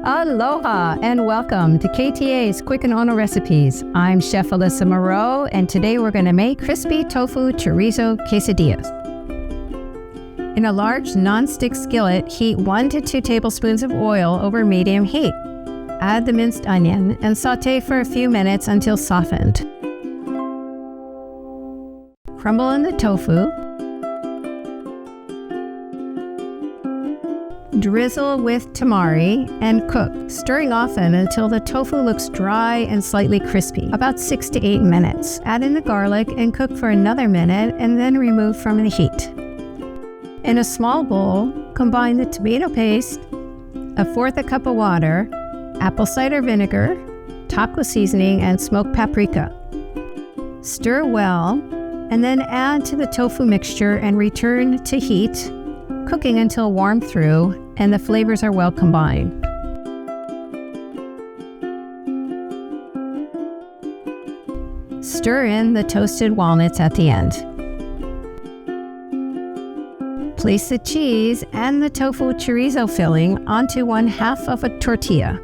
Aloha and welcome to KTA's Quick and Ono Recipes. I'm Chef Alyssa Moreau, and today we're going to make crispy tofu chorizo quesadillas. In a large non-stick skillet, heat 1 to 2 tablespoons of oil over medium heat. Add the minced onion and sauté for a few minutes until softened. Crumble in the tofu. Drizzle with tamari and cook, stirring often until the tofu looks dry and slightly crispy, about 6 to 8 minutes. Add in the garlic and cook for another minute and then remove from the heat. In a small bowl, combine the tomato paste, 1/4 cup of water, apple cider vinegar, taco seasoning, and smoked paprika. Stir well, and then add to the tofu mixture and return to heat, cooking until warm through and the flavors are well combined. Stir in the toasted walnuts at the end. Place the cheese and the tofu chorizo filling onto 1/2 of a tortilla.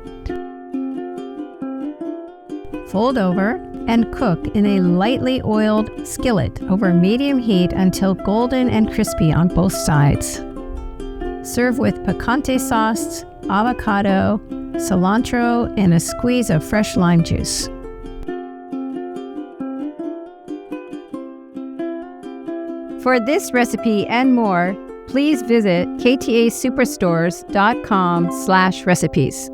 Fold over and cook in a lightly oiled skillet over medium heat until golden and crispy on both sides. Serve with picante sauce, avocado, cilantro, and a squeeze of fresh lime juice. For this recipe and more, please visit ktasuperstores.com/recipes.